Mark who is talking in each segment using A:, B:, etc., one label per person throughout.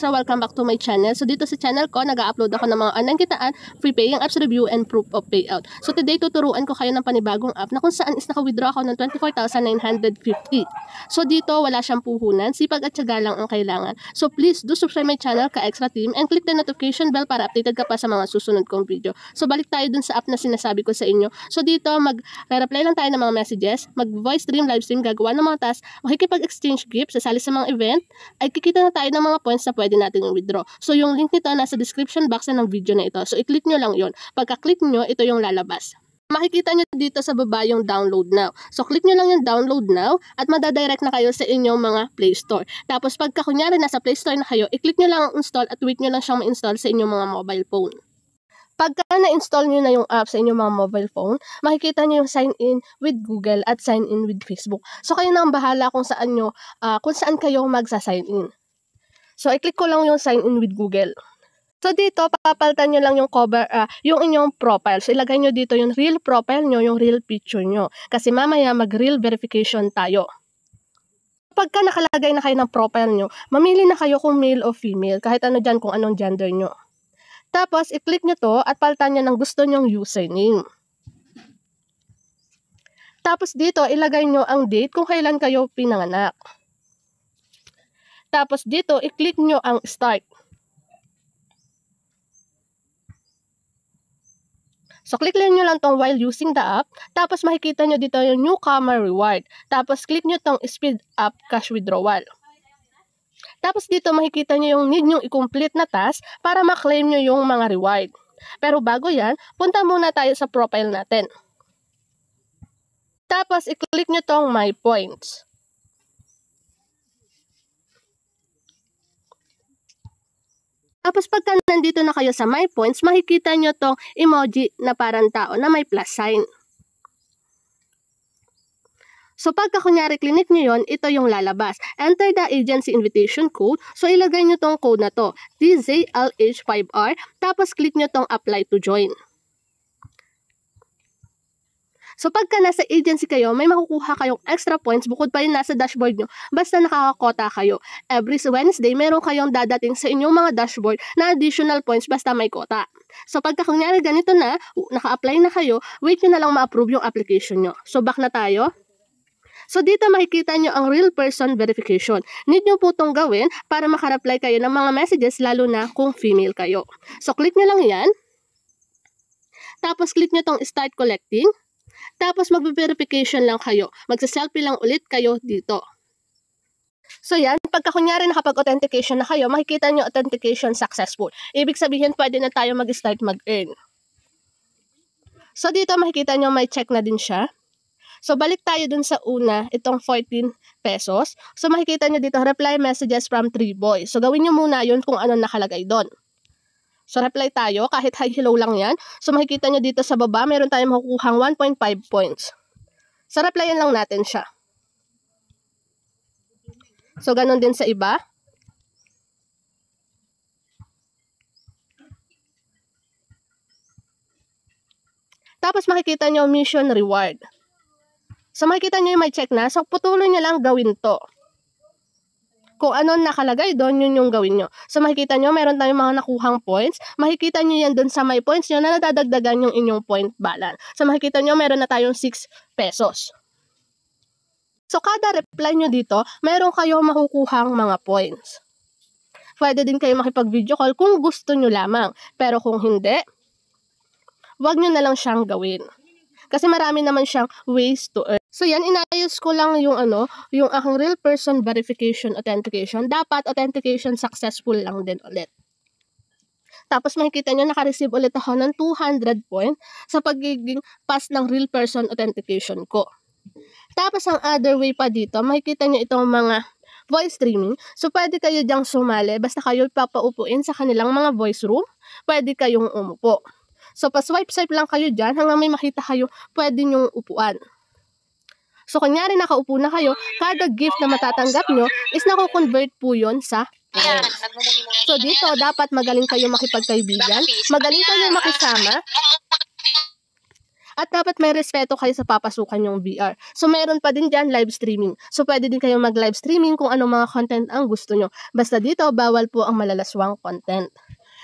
A: extra, welcome back to my channel. So dito sa channel ko, nag-upload ako ng mga online kitaan, free paying apps review, and proof of payout. So today, tuturuan ko kayo ng panibagong app na kung saan is naka-withdraw ako ng 24,950. So dito, wala siyang puhunan, sipag at tiyaga lang ang kailangan. So please, do subscribe my channel, ka-extra team, and click the notification bell para updated ka pa sa mga susunod kong video. So balik tayo dun sa app na sinasabi ko sa inyo. So dito, mag-reply lang tayo ng mga messages, mag-voice stream, live stream, gagawa ng mga tasks, makikipag-exchange gifts, sasali sa mga event, ay kikita na tayo ng mga points na pwede natin i-withdraw. So yung link nito nasa description box na ng video na ito. So i-click nyo lang yon. Pagka-click nyo, ito yung lalabas. Makikita nyo dito sa baba yung download now. So click nyo lang yung download now at madadirect na kayo sa inyong mga Play Store. Tapos pagka kunyari nasa Play Store na kayo, i-click nyo lang ang install at wait nyo lang siyang ma-install sa inyong mga mobile phone. Pagka na-install nyo na yung app sa inyong mga mobile phone, makikita nyo yung sign in with Google at sign in with Facebook. So kayo na ang bahala kung saan kayo magsa-sign in. So i-click ko lang yung sign in with Google. So dito, papalitan nyo lang yung cover, yung inyong profile. So ilagay nyo dito yung real profile nyo, yung real picture nyo. Kasi mamaya mag-real verification tayo. Pagka nakalagay na kayo ng profile nyo, mamili na kayo kung male o female, kahit ano dyan kung anong gender nyo. Tapos, i-click nyo to at palitan nyo ng gusto nyong username. Tapos dito, ilagay nyo ang date kung kailan kayo pinanganak. Tapos dito, i-click nyo ang start. So, click nyo lang tong while using the app. Tapos, makikita nyo dito yung newcomer reward. Tapos, click nyo tong speed up cash withdrawal. Tapos dito makikita nyo yung need nyo i-complete na task para ma-claim nyo yung mga reward. Pero bago yan, punta muna tayo sa profile natin. Tapos i-click nyo tong my points. Tapos pagka nandito na kayo sa my points, makikita nyo tong emoji na parang tao na may plus sign. So pagka kunyari clinic nyo yun, ito yung lalabas. Enter the agency invitation code. So ilagay nyo tong code na to, DZLH5R. Tapos click nyo tong apply to join. So pagka nasa agency kayo, may makukuha kayong extra points bukod pa rin nasa dashboard nyo basta nakakakota kayo. Every Wednesday, meron kayong dadating sa inyong mga dashboard na additional points basta may kota. So pagka kunyari ganito na, naka-apply na kayo, wait nyo na lang ma-approve yung application nyo. So back na tayo. So dito makikita nyo ang real person verification. Need nyo po itong gawin para makareply kayo ng mga messages lalo na kung female kayo. So click nyo lang yan. Tapos click nyo itong start collecting. Tapos mag-verification lang kayo. Magsa-selfie lang ulit kayo dito. So yan, pagka kunyari nakapag-authentication na kayo, makikita nyo authentication successful. Ibig sabihin pwede na tayo mag-start mag-earn. So dito makikita nyo may check na din siya. So, balik tayo dun sa una, itong 14 pesos. So, makikita nyo dito, reply messages from 3 boys. So, gawin nyo muna yun kung ano nakalagay doon. So, reply tayo, kahit hi, hello lang yan. So, makikita nyo dito sa baba, meron tayong makukuhang 1.5 points. So, replyan lang natin siya. So, ganun din sa iba. Tapos, makikita nyo mission reward. So, makikita nyo yung may check na. So, putuloy nyo lang gawin to. Kung ano nakalagay doon, yun yung gawin nyo. So, makikita nyo, meron tayong mga nakuhang points. Makikita nyo yan doon sa may points nyo na nadadagdagan yung inyong point balance. So, makikita nyo, meron na tayong 6 pesos. So, kada reply nyo dito, meron kayong makukuhang mga points. Pwede din kayo makipag-video call kung gusto nyo lamang. Pero kung hindi, wag nyo na lang siyang gawin. Kasi marami naman siyang ways to earn. So yan, inayos ko lang yung yung aking real person verification authentication. Dapat authentication successful lang din ulit. Tapos makikita nyo, naka-receive ulit ako ng 200 point sa pagiging pass ng real person authentication ko. Tapos ang other way pa dito, makikita nyo itong mga voice streaming. So pwede kayo dyang sumali, basta kayo papaupuin sa kanilang mga voice room, pwede kayong umupo. So, pa-swipe-swipe lang kayo dyan hanggang may makita kayo pwede nyong upuan. So, kunyari nakaupo na kayo, kada gift na matatanggap nyo is nako-convert po yun sa points. So, dito dapat magaling kayo makipagkaibigan, magaling kayo makisama, At dapat may respeto kayo sa papasukan yung VR. So, mayroon pa din dyan live streaming. So, pwede din kayong mag-live streaming kung anong mga content ang gusto nyo. Basta dito, bawal po ang malalaswang content.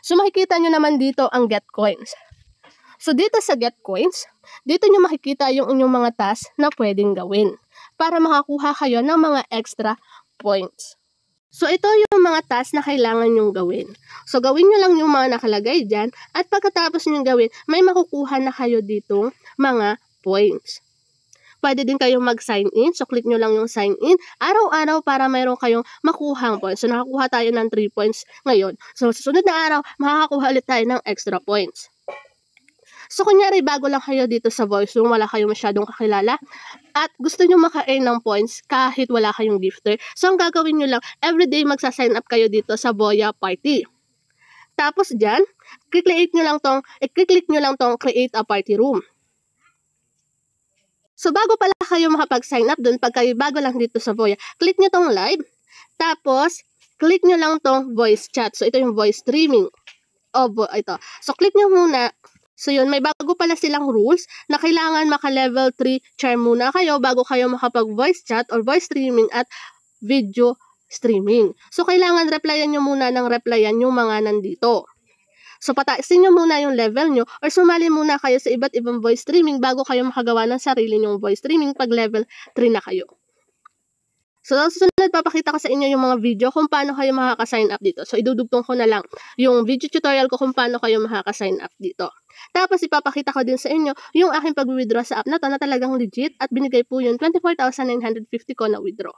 A: So, makikita nyo naman dito ang Get Coins. So, dito sa Get Coins, dito nyo makikita yung inyong mga task na pwedeng gawin para makakuha kayo ng mga extra points. So, ito yung mga task na kailangan nyong gawin. So, gawin nyo lang yung mga nakalagay dyan at pagkatapos nyo gawin, may makukuha na kayo ditong mga points. Pwede din kayong mag-sign in. So, click nyo lang yung sign in araw-araw para mayroon kayong makuhang points. So, nakakuha tayo ng 3 points ngayon. So, sa sunod na araw, makakakuha ulit tayo ng extra points. So, kunyari, bago lang kayo dito sa voice room, wala kayong masyadong kakilala, at gusto nyo maka-earn ng points kahit wala kayong gifter. So, ang gagawin nyo lang, everyday magsa-sign up kayo dito sa Voya Party. Tapos dyan, i-click nyo lang tong create a party room. So, bago pala kayo makapag-sign up dun, pag kayo bago lang dito sa Voya, click nyo tong live, tapos, click nyo lang tong voice chat. So, ito yung voice streaming. Ito. So, click nyo muna. So yun, may bago pala silang rules na kailangan maka-level 3 charm muna kayo bago kayo makapag-voice chat or voice streaming at video streaming. So kailangan replyan nyo muna ng replyan yung mga nandito. So pataasin nyo muna yung level nyo or sumali muna kayo sa iba't ibang voice streaming bago kayo makagawa ng sarili nyong voice streaming pag level 3 na kayo. So, susunod, papakita ko sa inyo yung mga video kung paano kayo makaka-sign up dito. So, idudugtong ko na lang yung video tutorial ko kung paano kayo makaka-sign up dito. Tapos, ipapakita ko din sa inyo yung aking pag-withdraw sa app na to na talagang legit at binigay po yung 24,950 ko na withdraw.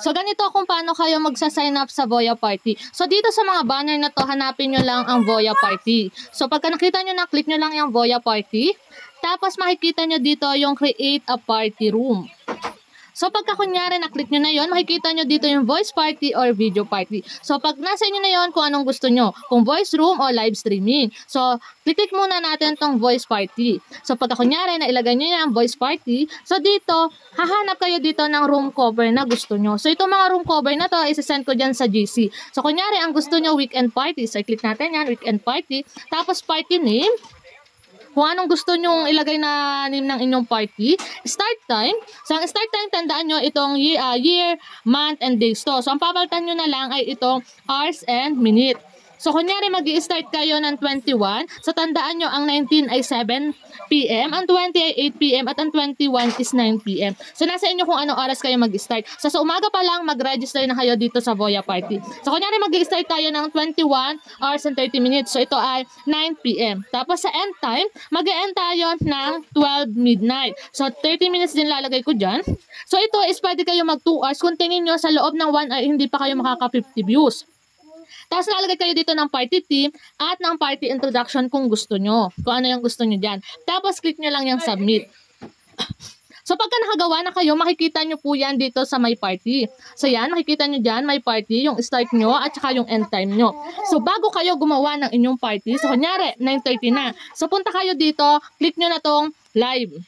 B: So, ganito kung paano kayo magsa-sign up sa Voya Party. So, dito sa mga banner na to, hanapin nyo lang ang Voya Party. So, pagka nakita nyo na, click nyo lang yung Voya Party. Tapos, makikita nyo dito yung Create a Party Room. So, pagka kunyari na-click nyo na yon, makikita nyo dito yung voice party or video party. So, pag nasa inyo na yon, kung anong gusto nyo, kung voice room o live streaming. So, click muna natin tong voice party. So, pagka kunyari na ilagay nyo yung voice party, so dito, hahanap kayo dito ng room cover na gusto nyo. So, itong mga room cover na to, isasend ko dyan sa GC. So, kunyari, ang gusto nyo weekend party. So, click natin yan, weekend party. Tapos, party name. Kung anong gusto nyong ilagay na name ng inyong party. Start time. So, ang start time, tandaan nyo itong year, month, and days to. So, ang papalitan nyo na lang ay itong hours and minute. So, kunyari mag-i-start kayo ng 21. So, tandaan nyo, ang 19 ay 7 p.m., ang 20 ay 8 p.m., at ang 21 is 9 p.m. So, nasa inyo kung anong oras kayo mag-start. So, sa umaga pa lang, mag-register na kayo dito sa Voya Party. So, kunyari mag-i-start tayo ng 21 hours and 30 minutes. So, ito ay 9 p.m. Tapos, sa end time, mag-e-end tayo ng 12 midnight. So, 30 minutes din lalagay ko dyan. So, ito is pwede kayo mag 2 hours. Kung tingin nyo sa loob ng 1 hour, hindi pa kayo makaka-50 views. Tapos nalagay kayo dito ng party team at ng party introduction kung gusto nyo. Kung ano yung gusto nyo dyan. Tapos click nyo lang yung submit. So pagka nakagawa na kayo, makikita nyo po yan dito sa my party. So yan, makikita nyo dyan, my party, yung start nyo at saka yung end time nyo. So bago kayo gumawa ng inyong party, so kunyari, 9:30 na. So punta kayo dito, click nyo na tong live.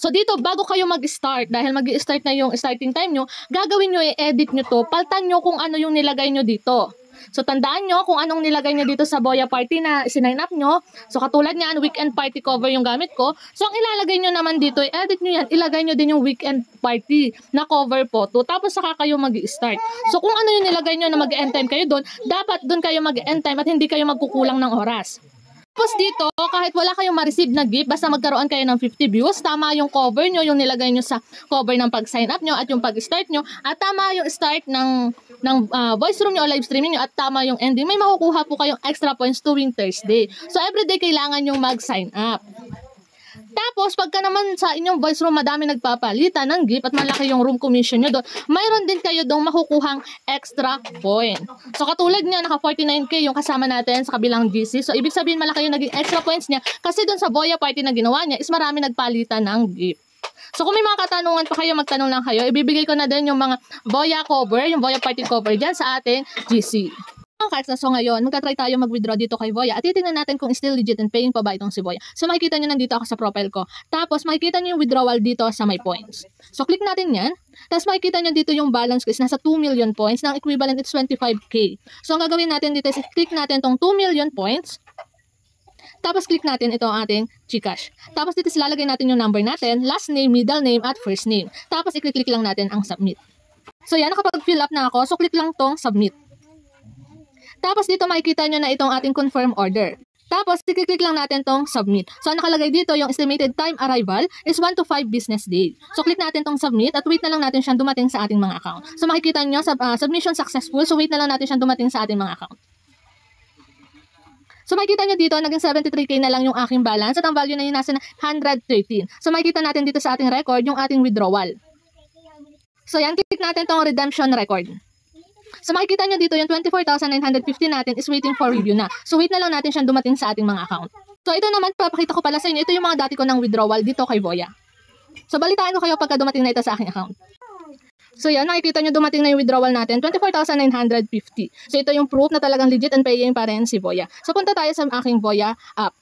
B: So dito, bago kayo mag-start, dahil mag-start na yung starting time nyo, gagawin nyo, i-edit nyo to, paltan nyo kung ano yung nilagay nyo dito. So, tandaan nyo kung anong nilagay nyo dito sa Voya Party na sinign up nyo. So, katulad niyan, weekend party cover yung gamit ko. So, ang ilalagay nyo naman dito, i-edit nyo yan, ilagay nyo din yung weekend party na cover photo. Tapos, saka kayo mag-i-start. So, kung ano yung nilagay nyo na mag-end time kayo doon, dapat doon kayo mag-end time at hindi kayo magkukulang ng oras. Tapos dito, kahit wala kayong ma-receive na gift, basta magkaroon kayo ng 50 views, tama yung cover nyo, yung nilagay nyo sa cover ng pag-sign up nyo at yung pag-start nyo, at tama yung start ng voice room nyo o live streaming nyo, at tama yung ending, may makukuha po kayong extra points tuwing Thursday. So, everyday kailangan yung mag-sign up. Tapos, pagka naman sa inyong voice room, madami nagpapalitan ng gift at malaki yung room commission nyo doon, mayroon din kayo doon makukuhang extra point. So, katulad niya, naka 49k yung kasama natin sa kabilang GC. So, ibig sabihin malaki yung naging extra points niya kasi doon sa Voya Party na ginawa niya is marami nagpalitan ng gift. So, kung may mga katanungan pa kayo, magtanong lang kayo. Ibibigay ko na din yung mga Voya cover, yung Voya Party cover dyan sa ating GC. So ngayon, magta-try tayo mag-withdraw dito kay Voya at titingnan natin kung still legit and paying pa ba itong si Voya. So makikita nyo nandito ako sa profile ko. Tapos makikita nyo yung withdrawal dito sa my points. So click natin yan. Tapos makikita nyo dito yung balance ko is nasa 2 million points. Na ang equivalent is 25k. So ang gagawin natin dito is click natin tong 2 million points. Tapos click natin ito ang ating GCash. Tapos dito ilalagay natin yung number natin, last name, middle name, at first name. Tapos i-click lang natin ang submit. So yan, nakapag-fill up na ako. So click lang tong submit. Tapos dito makikita nyo na itong ating confirm order. Tapos, i-click lang natin tong submit. So, nakalagay dito yung estimated time arrival is 1 to 5 business day. So, click natin tong submit at wait na lang natin siyang dumating sa ating mga account. So, makikita nyo, submission successful. So, wait na lang natin siyang dumating sa ating mga account. So, makikita nyo dito, naging 73k na lang yung aking balance at ang value na yun nasa 113. So, makikita natin dito sa ating record yung ating withdrawal. So, yan, click natin tong redemption record. So makikita nyo dito yung 24,950 natin is waiting for review na. So wait na lang natin siyang dumating sa ating mga account. So ito naman, papakita ko pala sa inyo, ito yung mga dati ko ng withdrawal dito kay Voya. So balitaan ko kayo pagka dumating na ito sa aking account. So yan, makikita nyo dumating na yung withdrawal natin, 24,950. So ito yung proof na talagang legit and paying pa rin si Voya. So punta tayo sa aking Voya app.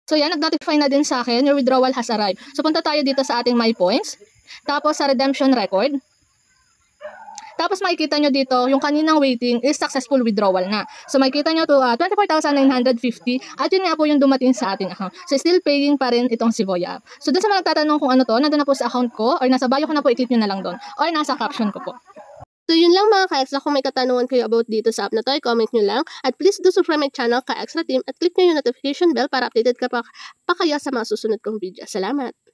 B: So yan, nag-notify na din sa akin, your withdrawal has arrived. So punta tayo dito sa ating My Points. Tapos sa redemption record. Tapos makikita nyo dito, yung kaninang waiting is successful withdrawal na. So makikita nyo to 24,950 at yun nga po yung dumating sa ating account. So still paying pa rin itong si Voya app. So dun sa mga nagtatanong kung ano to, nandun na po sa account ko or nasa bio ko na po, i-click nyo na lang doon. Or nasa caption ko po.
A: So yun lang mga ka-extra, kung may katanungan kayo about dito sa app na to, i-comment nyo lang. At please do subscribe my channel, Ka-Extra Team, at click nyo yung notification bell para updated ka pa kayo sa mga susunod kong video. Salamat!